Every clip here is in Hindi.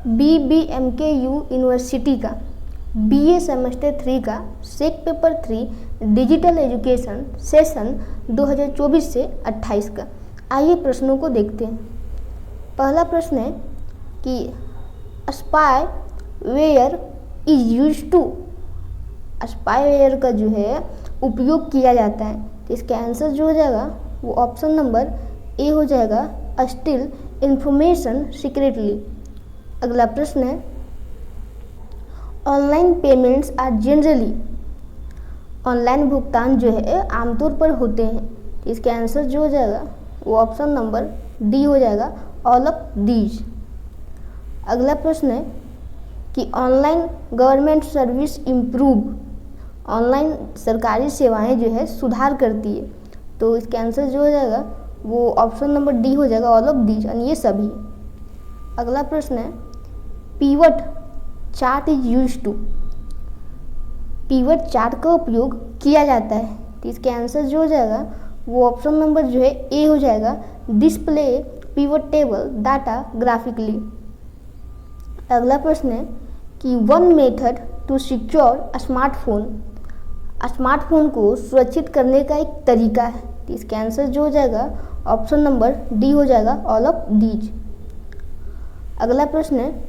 BBMKU यूनिवर्सिटी का BA सेमेस्टर 3 का सेक पेपर 3 डिजिटल एजुकेशन सेशन 2024 से 28 का। आइए प्रश्नों को देखते हैं। पहला प्रश्न है कि spyware is used to, spyware का जो है उपयोग किया जाता है, तो इसका आंसर जो हो जाएगा वो ऑप्शन नंबर ए हो जाएगा, स्टील इंफॉर्मेशन सीक्रेटली। अगला प्रश्न है online payments are generally, online भुगतान जो है आमतौर पर होते हैं, तो इसका आंसर जो हो जाएगा वो ऑप्शन नंबर डी हो जाएगा, ऑल ऑफ दीज। अगला प्रश्न है कि online government service improve, online सरकारी सेवाएं जो है सुधार करती है, तो इसका आंसर जो हो जाएगा वो ऑप्शन नंबर डी हो जाएगा, ऑल ऑफ दीज, यानी ये सभी। अगला प्रश्न है pivot chart is used to, pivot chart का उपयोग किया जाता है, तो इसके आंसर जो हो जाएगा वो ऑप्शन नंबर जो है ए हो जाएगा, display pivot table data graphically. अगला प्रश्न है कि one method to secure smartphone, smartphone को सुरक्षित करने का एक तरीका है, तो इसका आंसर जो हो जाएगा ऑप्शन नंबर डी हो जाएगा, ऑल ऑफ दीज। अगला प्रश्न है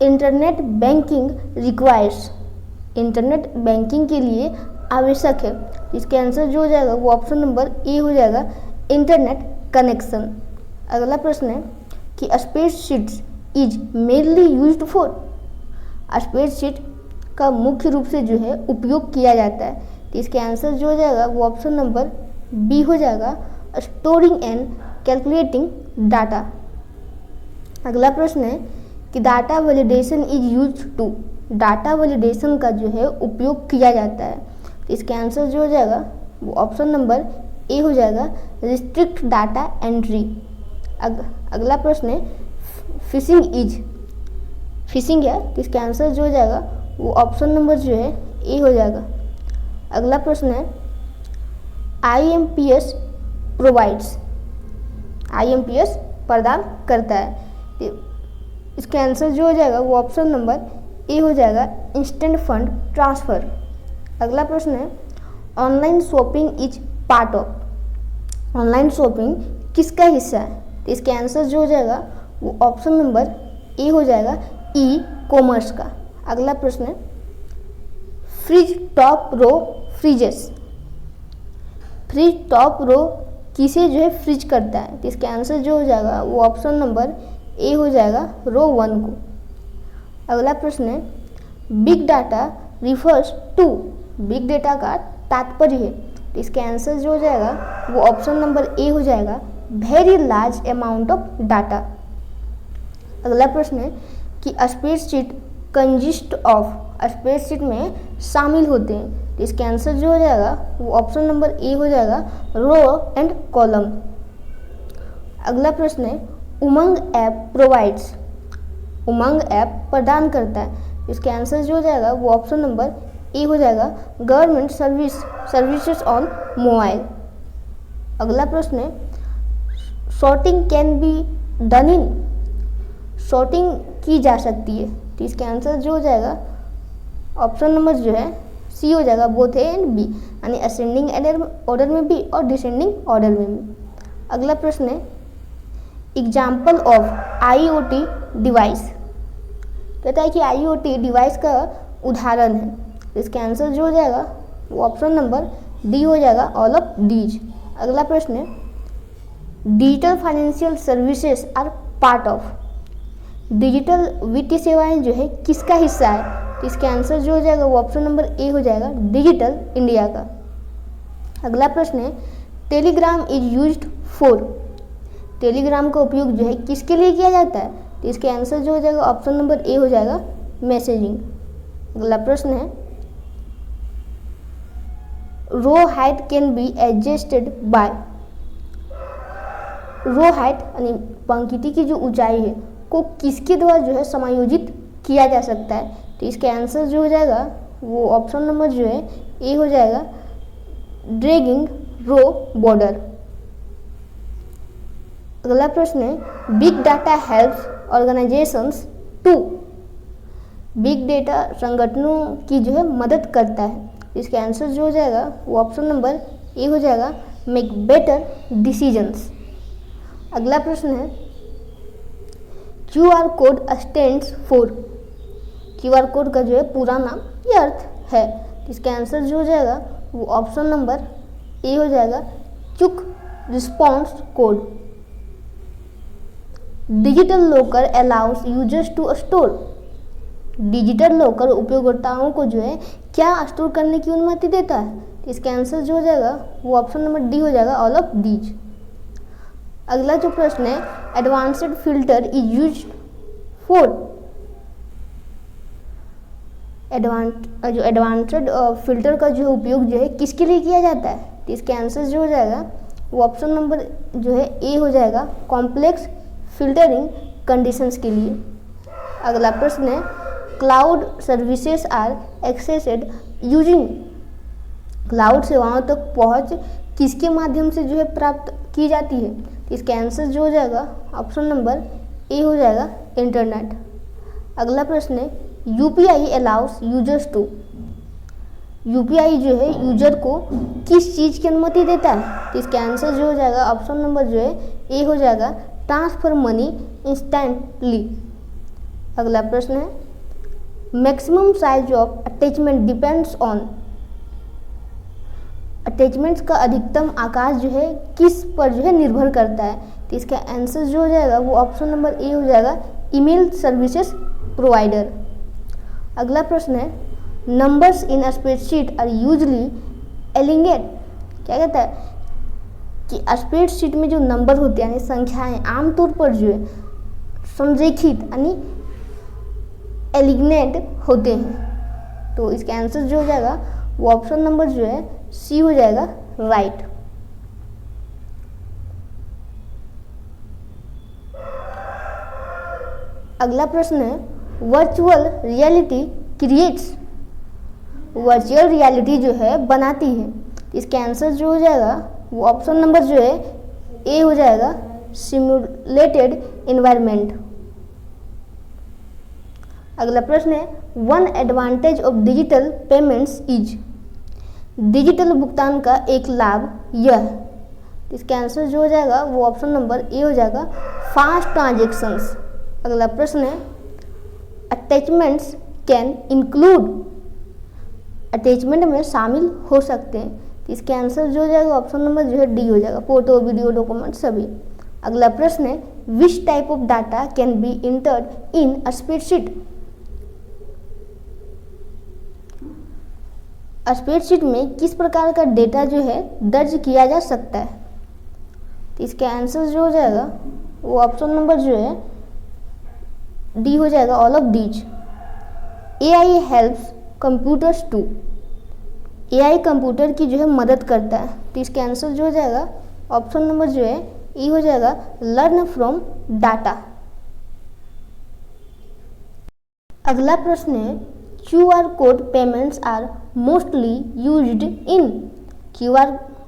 internet banking requires, internet banking के लिए आवश्यक है, इसके आंसर जो हो जाएगा वो ऑप्शन नंबर ए हो जाएगा, इंटरनेट कनेक्शन। अगला प्रश्न है कि spreadsheets is mainly used for, spreadsheet का मुख्य रूप से जो है उपयोग किया जाता है, तो इसके आंसर जो हो जाएगा वो ऑप्शन नंबर बी हो जाएगा, स्टोरिंग एंड कैलकुलेटिंग डाटा। अगला प्रश्न है कि data validation is used to, data validation का जो है उपयोग किया जाता है, तो इसके आंसर जो हो जाएगा वो ऑप्शन नंबर ए हो जाएगा, रिस्ट्रिक्ट डाटा एंट्री। अगला प्रश्न है फिशिंग इज, फिशिंग है, तो इसका आंसर जो हो जाएगा वो ऑप्शन नंबर जो है ए हो जाएगा। अगला प्रश्न है IMPS प्रोवाइड्स, IMPS प्रदान करता है, इसका आंसर जो हो जाएगा वो ऑप्शन नंबर ए हो जाएगा, इंस्टेंट फंड ट्रांसफ़र। अगला प्रश्न है online shopping is part of, online shopping किसका हिस्सा है, तो इसके आंसर जो हो जाएगा वो ऑप्शन नंबर ए हो जाएगा, ई कॉमर्स का। अगला प्रश्न है freeze top row freezes, freeze top row किसे जो है फ्रिज करता है, तो इसका आंसर जो हो जाएगा वो ऑप्शन नंबर ए हो जाएगा, रो 1 को। अगला प्रश्न है big data refers to, big data का तात्पर्य है, तो इसका आंसर जो हो जाएगा वो ऑप्शन नंबर ए हो जाएगा, very large amount of data. अगला प्रश्न है कि स्प्रेडशीट कंजिस्ट ऑफ, स्प्रेडशीट में शामिल होते हैं, तो इसका आंसर जो हो जाएगा वो ऑप्शन नंबर ए हो जाएगा, रो एंड कॉलम। अगला प्रश्न है उमंग ऐप प्रोवाइड्स, उमंग ऐप प्रदान करता है, इसके आंसर जो हो जाएगा वो ऑप्शन नंबर ए हो जाएगा, गवर्नमेंट सर्विसेज ऑन मोबाइल। अगला प्रश्न है sorting can be done in, sorting की जा सकती है, तो इसके आंसर जो हो जाएगा ऑप्शन नंबर जो है सी हो जाएगा, बोथ ए एंड बी, यानी असेंडिंग ऑर्डर में भी और डिसेंडिंग ऑर्डर में भी। अगला प्रश्न है एग्जाम्पल ऑफ IoT डिवाइस, कहता है कि IoT डिवाइस का उदाहरण है, तो इसका आंसर जो हो जाएगा वो ऑप्शन नंबर डी हो जाएगा, ऑल ऑफ डीज। अगला प्रश्न है digital financial services are part of, digital वित्तीय सेवाएं जो है किसका हिस्सा है, तो इसका आंसर जो हो जाएगा वो ऑप्शन नंबर ए हो जाएगा, डिजिटल इंडिया का। अगला प्रश्न है Telegram is used for, Telegram का उपयोग जो है किसके लिए किया जाता है, तो इसके आंसर जो हो जाएगा ऑप्शन नंबर ए हो जाएगा, मैसेजिंग। अगला प्रश्न है row height can be adjusted by, row height यानी पंक्ति की जो ऊंचाई है को किसके द्वारा जो है समायोजित किया जा सकता है, तो इसके आंसर जो हो जाएगा वो ऑप्शन नंबर जो है ए हो जाएगा, ड्रैगिंग रो बॉर्डर। अगला प्रश्न है big data helps organisations 2, big data संगठनों की जो है मदद करता है। इसका आंसर जो हो जाएगा वो ऑप्शन नंबर ए हो जाएगा, मेक बेटर डिसीजंस। अगला प्रश्न है QR code stands for. QR code का जो है पूरा नाम ये अर्थ है। इसका आंसर जो हो जाएगा वो ऑप्शन नंबर ए हो जाएगा, quick response code. Digital locker allows users to store. Digital locker उपयोगकर्ताओं को जो है क्या स्टोर करने की अनुमति देता है? इसका आंसर जो हो जाएगा वो ऑप्शन नंबर डी हो जाएगा, ऑल ऑफ दीज। अगला जो प्रश्न है, advanced filter is used for. Advanced filter का जो उपयोग जो है किसके लिए किया जाता है? तो इसके आंसर जो हो जाएगा वो ऑप्शन नंबर जो है ए हो जाएगा, कॉम्प्लेक्स फिल्टरिंग कंडीशंस के लिए। अगला प्रश्न है, cloud services are accessed using. Cloud सेवाओं तक पहुंच किसके माध्यम से जो है प्राप्त की जाती है? तो इसका आंसर जो हो जाएगा ऑप्शन नंबर ए हो जाएगा, इंटरनेट। अगला प्रश्न है, UPI allows users to. UPI जो है यूजर को किस चीज़ की अनुमति देता है? तो इसका आंसर जो हो जाएगा ऑप्शन नंबर जो है ए हो जाएगा, ट्रांसफर मनी इंस्टेंटली। अगला प्रश्न है, maximum size of attachment depends on. Attachments का अधिकतम आकार जो है किस पर जो है निर्भर करता है? तो इसका आंसर जो हो जाएगा वो ऑप्शन नंबर ए हो जाएगा, ईमेल सर्विसेज प्रोवाइडर। अगला प्रश्न है, numbers in spreadsheet are usually aligned. क्या कहता है कि स्प्रेडशीट में जो नंबर होते हैं यानी संख्याएं आमतौर पर जो है संरेखित यानी एलिगनेट होते हैं। तो इसका आंसर जो हो जाएगा वो ऑप्शन नंबर जो है सी हो जाएगा, राइट। अगला प्रश्न है, virtual reality creates. Virtual reality जो है बनाती है। इसका आंसर जो हो जाएगा वो ऑप्शन नंबर जो है ए हो जाएगा, सिमुलेटेड एनवायरनमेंट। अगला प्रश्न है, one advantage of digital payments is. Digital भुगतान का एक लाभ यह। इसका आंसर जो हो जाएगा वो ऑप्शन नंबर ए हो जाएगा, फास्ट ट्रांजेक्शंस। अगला प्रश्न है, अटैचमेंट्स कैन इंक्लूड। अटैचमेंट में शामिल हो सकते हैं। तो इसके आंसर जो हो जाएगा ऑप्शन नंबर जो है डी हो जाएगा, फोटो वीडियो डॉक्यूमेंट सभी। अगला प्रश्न है, which type of data can be entered in a spreadsheet. Spreadsheet में किस प्रकार का डेटा जो है दर्ज किया जा सकता है? तो इसका आंसर जो हो जाएगा वो ऑप्शन नंबर जो है डी हो जाएगा, all of these. AI helps computers to. AI computer की जो है मदद करता है। तो इसका आंसर जो हो जाएगा ऑप्शन नंबर जो है ई हो जाएगा, लर्न फ्रॉम डाटा। अगला प्रश्न है, QR code payments are mostly used in. QR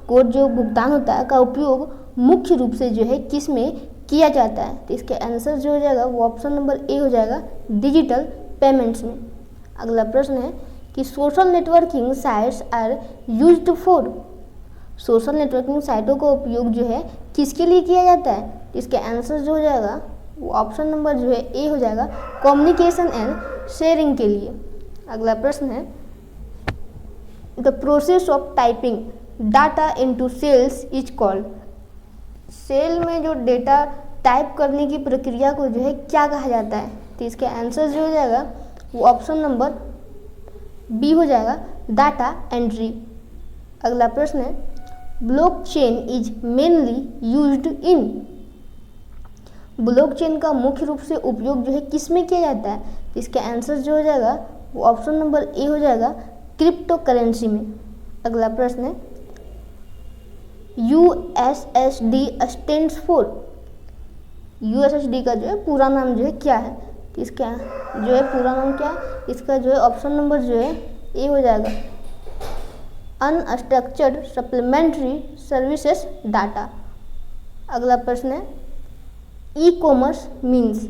code जो भुगतान होता है का उपयोग मुख्य रूप से जो है किस में किया जाता है? तो इसके आंसर जो हो जाएगा वो ऑप्शन नंबर ए हो जाएगा, डिजिटल पेमेंट्स में। अगला प्रश्न है कि social networking sites are used for. Social networking साइटों का उपयोग जो है किसके लिए किया जाता है? तो इसके आंसर जो हो जाएगा वो ऑप्शन नंबर जो है ए हो जाएगा, कम्युनिकेशन एंड शेयरिंग के लिए। अगला प्रश्न है, the process of typing data into cells is called. Cell में जो डेटा टाइप करने की प्रक्रिया को जो है क्या कहा जाता है? तो इसके आंसर जो हो जाएगा वो ऑप्शन नंबर बी हो जाएगा, डाटा एंट्री। अगला प्रश्न है, blockchain is mainly used in. Blockchain का मुख्य रूप से उपयोग जो है किस में किया जाता है? तो इसका आंसर जो हो जाएगा वो ऑप्शन नंबर ए हो जाएगा, क्रिप्टो करेंसी में। अगला प्रश्न है, USSD स्टैंड्स फॉर। USSD का जो है पूरा नाम जो है क्या है? तो इसका जो है पूरा नाम क्या है? इसका जो है ऑप्शन नंबर जो है ए हो जाएगा, अनस्ट्रक्चर्ड सप्लीमेंट्री सर्विसेज डाटा। अगला प्रश्न है, e commerce means.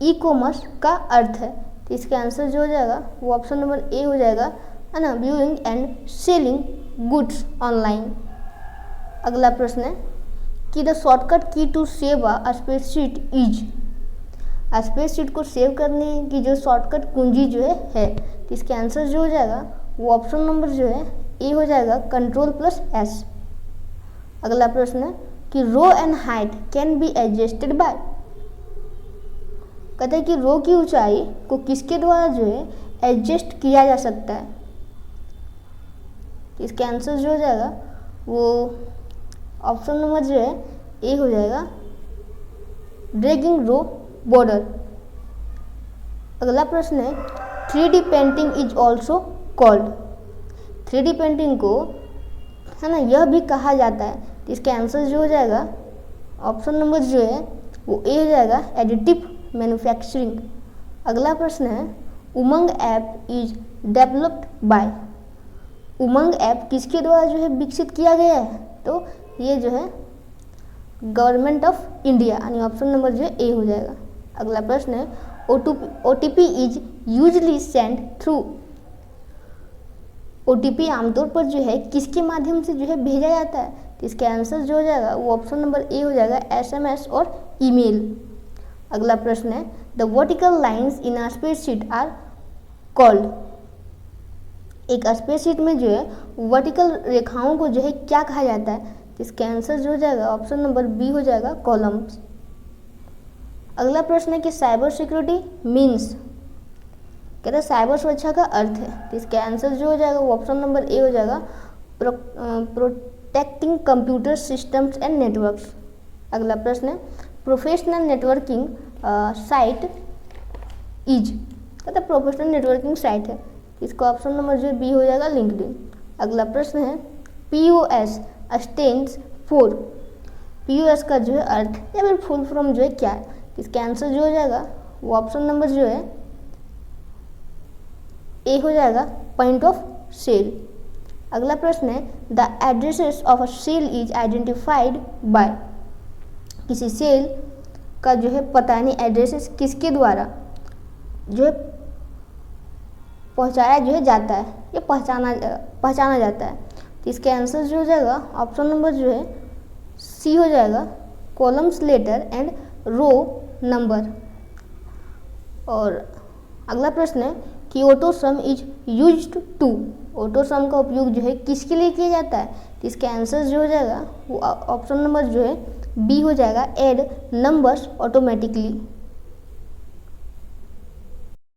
E commerce का अर्थ है? तो इसका आंसर जो हो जाएगा वो ऑप्शन नंबर ए हो जाएगा, है ना, viewing and selling goods online. अगला प्रश्न है कि the shortcut key to save a spreadsheet is. Spreadsheet को सेव करने की जो शॉर्टकट कुंजी जो है तो इसके आंसर जो हो जाएगा वो ऑप्शन नंबर जो है ए हो जाएगा, Ctrl+S। अगला प्रश्न है कि row and height can be adjusted by. कहते हैं कि रो की ऊंचाई को किसके द्वारा जो है एडजस्ट किया जा सकता है? इसके आंसर जो हो जाएगा वो ऑप्शन नंबर जो है ए हो जाएगा, ड्रैगिंग रो बॉर्डर। अगला प्रश्न है 3D painting is also called. 3D painting को, है ना, यह भी कहा जाता है। तो इसके आंसर जो हो जाएगा ऑप्शन नंबर जो है वो ए हो जाएगा, एडिटिव मैन्युफैक्चरिंग। अगला प्रश्न है Umang app is developed by. Umang app किसके द्वारा जो है विकसित किया गया है? तो ये जो है गवर्नमेंट ऑफ इंडिया, यानी ऑप्शन नंबर जो है ए हो जाएगा। अगला प्रश्न है OTP is usually send through. OTP आमतौर पर जो है किसके माध्यम से जो है भेजा जाता है? तो इसके आंसर जो हो जाएगा वो ऑप्शन नंबर ए हो जाएगा, SMS और ईमेल। अगला प्रश्न है the vertical lines in a spreadsheet are called. एक स्प्रेडशीट में जो है वर्टिकल रेखाओं को जो है क्या कहा जाता है? तो इसके आंसर जो हो जाएगा ऑप्शन नंबर बी हो जाएगा, कॉलम्स। अगला प्रश्न है कि साइबर सिक्योरिटी मीन्स। कहते हैं साइबर सुरक्षा का अर्थ है। तो इसके आंसर जो हो जाएगा वो ऑप्शन नंबर ए हो जाएगा, protecting computer systems and networks. अगला प्रश्न है प्रोफेशनल नेटवर्किंग साइट इज। कहते हैं प्रोफेशनल नेटवर्किंग साइट है, इसका ऑप्शन नंबर जो बी हो जाएगा, लिंक्डइन। अगला प्रश्न है POS स्टैंड्स फॉर। POS का जो है अर्थ या फिर फुल फॉर्म जो है क्या है? इसके आंसर जो हो जाएगा वो ऑप्शन नंबर जो है ए हो जाएगा, पॉइंट ऑफ सेल। अगला प्रश्न है the addresses of a cell is identified by. किसी सेल का जो है पता, यानी एड्रेसेस किसके द्वारा जो है पहुंचाया जो है जाता है या पहचाना जाता है? तो इसके आंसर जो हो जाएगा ऑप्शन नंबर जो है सी हो जाएगा, columns letter and row number. और अगला प्रश्न है कि autosum is used to. Autosum का उपयोग जो है किसके लिए किया जाता है? तो इसके आंसर जो हो जाएगा वो ऑप्शन नंबर जो है बी हो जाएगा, ऐड नंबर्स ऑटोमेटिकली।